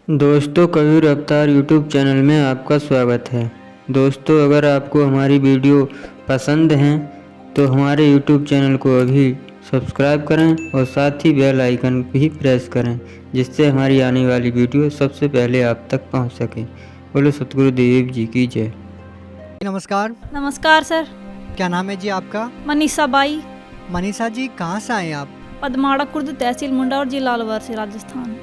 दोस्तों, कबीर अवतार YouTube channel में आपका स्वागत है। दोस्तों, अगर आपको हमारी वीडियो पसंद हैं तो हमारे यूट्यूब चैनल को अभी सब्सक्राइब करें और साथ ही बेल आइकन भी प्रेस करें, जिससे हमारी आने वाली वीडियो सबसे पहले आप तक पहुंच सके। बोलो सतगुरुदेव जी की जय। नमस्कार। नमस्कार सर। क्या नाम है जी आपका? मनीषा बाई। मनीषा जी, कहाँ से आए आप? पदमाड़ा खुर्द, तहसील मुंडा और जिला अलवर से, राजस्थान।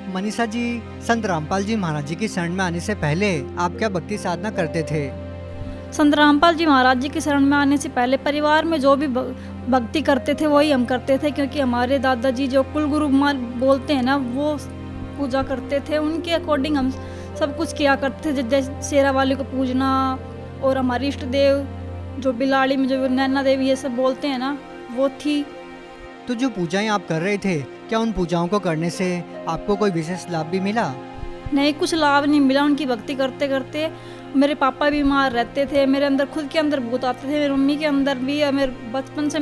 मनीषा जी, संत रामपाल जी महाराज जी की शरण में आने से पहले आप क्या भक्ति साधना करते थे? संत रामपाल जी महाराज जी की शरण में आने से पहले परिवार में जो भी भक्ति करते थे वही हम करते थे, क्योंकि हमारे दादाजी जो कुल गुरु बोलते हैं ना, वो पूजा करते थे। उनके अकॉर्डिंग हम सब कुछ किया करते थे, जैसे शेरा वाली को पूजना और हमारी इष्ट देव जो बिलाड़ी में जो नैना देवी ये सब बोलते हैं ना, वो थी। तो जो पूजाएं आप कर रहे थे, क्या उन पूजाओं को करने से आपको कोई विशेष लाभ भी मिला? नहीं, कुछ लाभ नहीं मिला। उनकी भक्ति करते करते मेरे पापा बीमार रहते थे, मेरे अंदर खुद के अंदर भूत आते थे, मेरी मम्मी के अंदर भी। मेरे बचपन से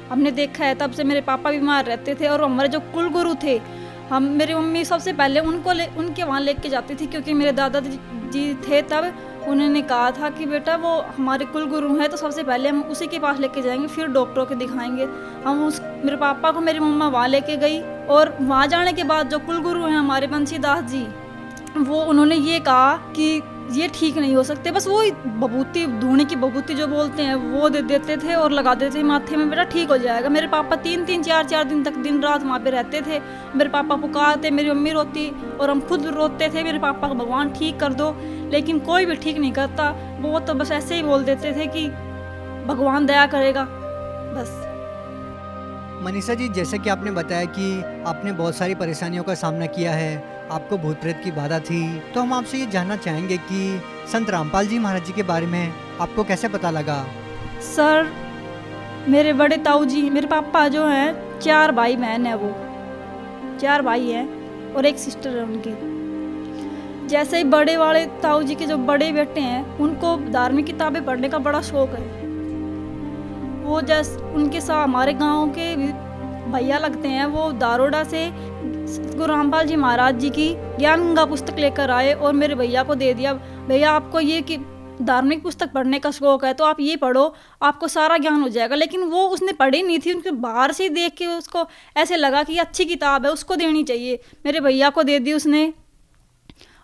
हमने देखा है, तब से मेरे पापा बीमार रहते थे। और हमारे जो कुल गुरु थे, मेरी मम्मी सबसे पहले उनके वहाँ लेके जाती थी, क्योंकि मेरे दादाजी थे तब। उन्होंने कहा था कि बेटा वो हमारे कुल गुरु हैं, तो सबसे पहले हम उसी के पास लेके जाएंगे, फिर डॉक्टरों के दिखाएंगे। मेरे पापा को मेरी मम्मा वहाँ लेके गई, और वहाँ जाने के बाद जो कुल गुरु हैं हमारे बंशीदास जी, उन्होंने ये कहा कि ये ठीक नहीं हो सकते। बस वो बबूती, धूने की बबूती जो बोलते हैं वो दे देते थे और लगा देते थे माथे में, बेटा ठीक हो जाएगा। मेरे पापा 3-4 दिन तक दिन रात वहाँ पे रहते थे। मेरे पापा पुकारते, मेरी मम्मी रोती और हम खुद रोते थे, मेरे पापा को भगवान ठीक कर दो। लेकिन कोई भी ठीक नहीं करता। वो तो बस ऐसे ही बोल देते थे कि भगवान दया करेगा, बस। मनीषा जी, जैसे कि आपने बताया कि आपने बहुत सारी परेशानियों का सामना किया है, आपको भूत प्रेत की बाधा थी, तो हम आपसे ये जानना चाहेंगे कि संत रामपाल जी महाराज जी के बारे में आपको कैसे पता लगा? सर, मेरे बड़े ताऊ जी, मेरे पापा जो हैं, 4 भाई बहन है। वो 4 भाई हैं और एक सिस्टर है उनकी। जैसे ही बड़े वाले ताऊ जी के जो बड़े बेटे हैं, उनको धार्मिक किताबें पढ़ने का बड़ा शौक है। वो जैसे उनके साथ हमारे गांव के भैया लगते हैं, वो दारोडा से गुरु रामपाल जी महाराज जी की ज्ञान गंगा पुस्तक लेकर आए और मेरे भैया को दे दिया। भैया, आपको ये कि धार्मिक पुस्तक पढ़ने का शौक है तो आप ये पढ़ो, आपको सारा ज्ञान हो जाएगा। लेकिन वो उसने पढ़ी नहीं थी, उनके बाहर से देख के उसको ऐसे लगा कि अच्छी किताब है, उसको देनी चाहिए। मेरे भैया को दे दी उसने,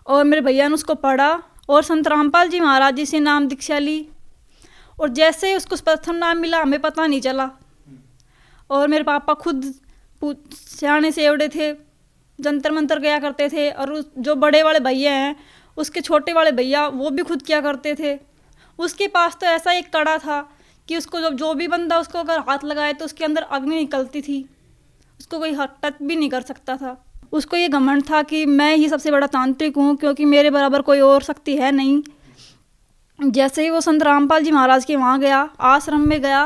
और मेरे भैया ने उसको पढ़ा और संत रामपाल जी महाराज जी से नाम दीक्षा ली। और जैसे ही उसको प्रथम नाम मिला, हमें पता नहीं चला। और मेरे पापा खुद सियाने से एवड़े थे, जंतर मंतर गया करते थे। और जो बड़े वाले भैया हैं, उसके छोटे वाले भैया, वो भी खुद किया करते थे। उसके पास तो ऐसा एक कड़ा था कि उसको जो भी बंदा उसको अगर हाथ लगाए तो उसके अंदर अग्नि निकलती थी, उसको कोई टच भी नहीं कर सकता था। उसको ये घमंड था कि मैं ही सबसे बड़ा तांत्रिक हूँ, क्योंकि मेरे बराबर कोई और शक्ति है नहीं। जैसे ही वो संत रामपाल जी महाराज के वहाँ गया, आश्रम में गया,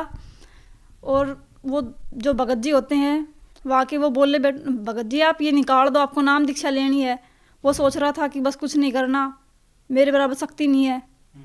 और वो जो भगत जी होते हैं वहाँ के, वो बोले, भगत जी आप ये निकाल दो, आपको नाम दीक्षा लेनी है। वो सोच रहा था कि बस कुछ नहीं करना, मेरे बराबर शक्ति नहीं है।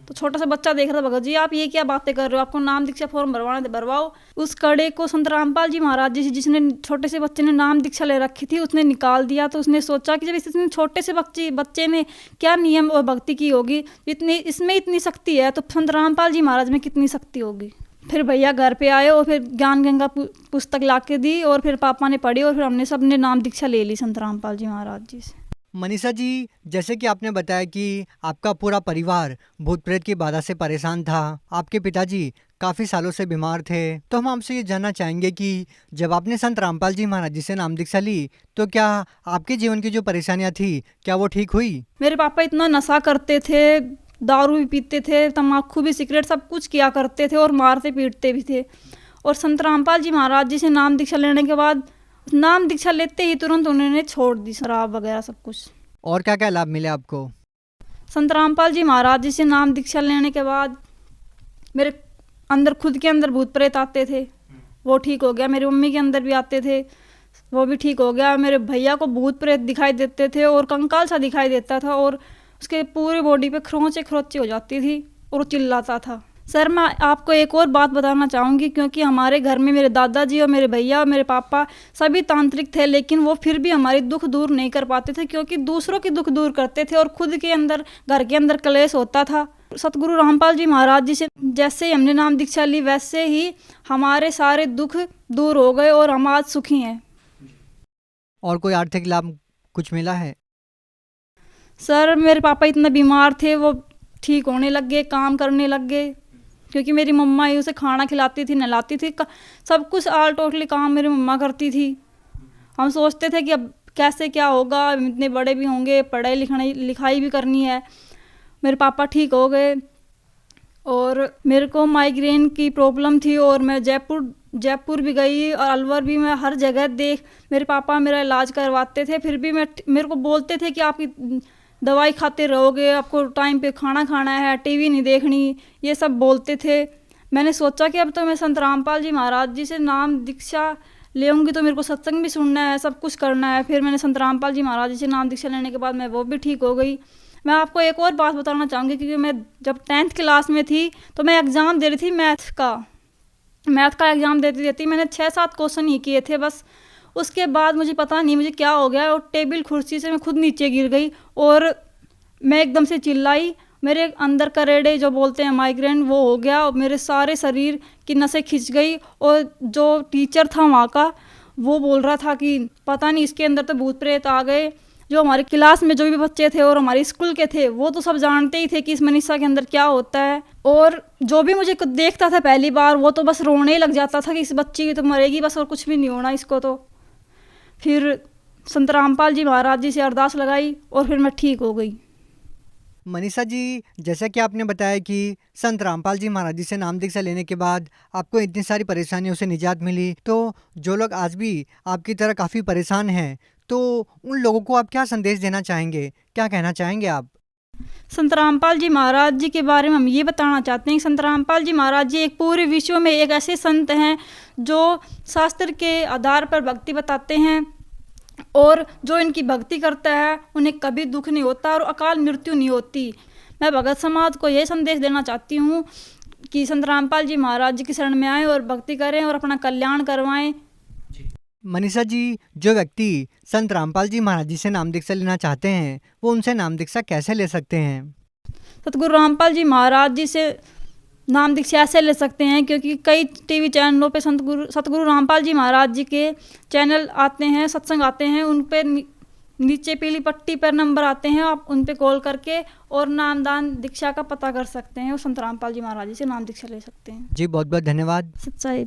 तो छोटा सा बच्चा देख रहा था, भगत जी आप ये क्या बातें कर रहे हो, आपको नाम दीक्षा फॉर्म भरवाना भरवाओ। उस कड़े को संत रामपाल जी महाराज जी, जिसने छोटे से बच्चे ने नाम दीक्षा ले रखी थी, उसने निकाल दिया। तो उसने सोचा कि जब इसने छोटे से बच्चे ने क्या नियम और भक्ति की होगी, इसमें इतनी शक्ति है, तो संत रामपाल जी महाराज में कितनी शक्ति होगी। फिर भैया घर पे आए और फिर ज्ञान गंगा पुस्तक ला के दी, और फिर पापा ने पढ़ी, और फिर हमने सबने नाम दीक्षा ले ली संत रामपाल जी महाराज जी से। मनीषा जी, जैसे कि आपने बताया कि आपका पूरा परिवार भूत प्रेत की बाधा से परेशान था, आपके पिताजी काफ़ी सालों से बीमार थे, तो हम आपसे ये जानना चाहेंगे कि जब आपने संत रामपाल जी महाराज जी से नाम दीक्षा ली, तो क्या आपके जीवन की जो परेशानियाँ थी, क्या वो ठीक हुई? मेरे पापा इतना नशा करते थे, दारू भी पीते थे, तम्बाकू भी, सिगरेट, सब कुछ किया करते थे, और मारते पीटते भी थे। और संत रामपाल जी महाराज जी से नाम दीक्षा लेने के बाद, नाम दीक्षा लेते ही तुरंत उन्होंने छोड़ दी शराब वगैरह सब कुछ। और क्या क्या लाभ मिले आपको? संत रामपाल जी महाराज जी से नाम दीक्षा लेने के बाद मेरे अंदर, खुद के अंदर भूत प्रेत आते थे, वो ठीक हो गया। मेरी मम्मी के अंदर भी आते थे, वो भी ठीक हो गया। मेरे भैया को भूत प्रेत दिखाई देते थे और कंकाल सा दिखाई देता था, और उसके पूरे बॉडी पे खरोंचे हो जाती थी, और वो चिल्लाता था। सर मैं आपको एक और बात बताना चाहूँगी, क्योंकि हमारे घर में मेरे दादाजी और मेरे भैया और मेरे पापा सभी तांत्रिक थे, लेकिन वो फिर भी हमारी दुख दूर नहीं कर पाते थे, क्योंकि दूसरों की दुख दूर करते थे और खुद के अंदर घर के अंदर क्लेश होता था। सतगुरु रामपाल जी महाराज जी से जैसे ही हमने नाम दीक्षा ली, वैसे ही हमारे सारे दुख दूर हो गए और हम आज सुखी हैं। और कोई आर्थिक लाभ कुछ मिला है? सर मेरे पापा इतना बीमार थे, वो ठीक होने लग गए, काम करने लग गए, क्योंकि मेरी मम्मा ही उसे खाना खिलाती थी, नहलाती थी, सब कुछ ऑल टोटली काम मेरी मम्मा करती थी। हम सोचते थे कि अब कैसे क्या होगा, इतने बड़े भी होंगे, पढ़ाई लिखाई भी करनी है। मेरे पापा ठीक हो गए और मेरे को माइग्रेन की प्रॉब्लम थी और मैं जयपुर भी गई और अलवर भी, मैं हर जगह मेरे पापा मेरा इलाज करवाते थे, फिर भी मेरे को बोलते थे कि आपकी दवाई खाते रहोगे, आपको टाइम पे खाना खाना है, टीवी नहीं देखनी, ये सब बोलते थे। मैंने सोचा कि अब तो मैं संत रामपाल जी महाराज जी से नाम दीक्षा लेऊंगी तो मेरे को सत्संग भी सुनना है, सब कुछ करना है। फिर मैंने संत रामपाल जी महाराज जी से नाम दीक्षा लेने के बाद मैं वो भी ठीक हो गई। मैं आपको एक और बात बताना चाहूँगी, क्योंकि मैं जब 10th क्लास में थी तो मैं एग्ज़ाम दे रही थी मैथ का एग्ज़ाम देती मैंने 6-7 क्वेश्चन ही किए थे बस। उसके बाद मुझे पता नहीं मुझे क्या हो गया और टेबल कुर्सी से मैं खुद नीचे गिर गई और मैं एकदम से चिल्लाई। मेरे अंदर करेडे जो बोलते हैं माइग्रेन वो हो गया और मेरे सारे शरीर की नसें खिंच गई। और जो टीचर था वहाँ का वो बोल रहा था कि पता नहीं इसके अंदर तो भूत प्रेत आ गए। जो हमारे क्लास में जो भी बच्चे थे और हमारे स्कूल के थे वो तो सब जानते ही थे कि इस मनीषा के अंदर क्या होता है। और जो भी मुझे देखता था पहली बार वो तो बस रोने ही लग जाता था कि इस बच्ची की तो मरेगी बस और कुछ भी नहीं होना इसको। तो फिर संत रामपाल जी महाराज जी से अरदास लगाई और फिर मैं ठीक हो गई। मनीषा जी, जैसा कि आपने बताया कि संत रामपाल जी महाराज जी से नाम दीक्षा लेने के बाद आपको इतनी सारी परेशानियों से निजात मिली, तो जो लोग आज भी आपकी तरह काफ़ी परेशान हैं तो उन लोगों को आप क्या संदेश देना चाहेंगे, क्या कहना चाहेंगे आप? संत रामपाल जी महाराज जी के बारे में हम ये बताना चाहते हैं कि संत रामपाल जी महाराज जी एक पूरे विश्व में एक ऐसे संत हैं जो शास्त्र के आधार पर भक्ति बताते हैं और जो इनकी भक्ति करता है उन्हें कभी दुख नहीं होता और अकाल मृत्यु नहीं होती। मैं भगत समाज को ये संदेश देना चाहती हूँ कि संत रामपाल जी महाराज जी की शरण में आएँ और भक्ति करें और अपना कल्याण करवाएं। मनीषा जी, जो व्यक्ति संत रामपाल जी महाराज जी से नाम दीक्षा लेना चाहते हैं वो उनसे नाम दीक्षा कैसे ले सकते हैं? सतगुरु रामपाल जी महाराज जी से नाम दीक्षा ऐसे ले सकते हैं क्योंकि कई टीवी चैनलों पे सतगुरु रामपाल जी महाराज जी के चैनल आते हैं, सत्संग आते हैं, उन पे नीचे पीली पट्टी पर नंबर आते हैं, आप उन पे कॉल करके और नामदान दीक्षा का पता कर सकते हैं और संत रामपाल जी महाराज जी से नाम दीक्षा ले सकते हैं। जी बहुत बहुत धन्यवाद। सच्चाई।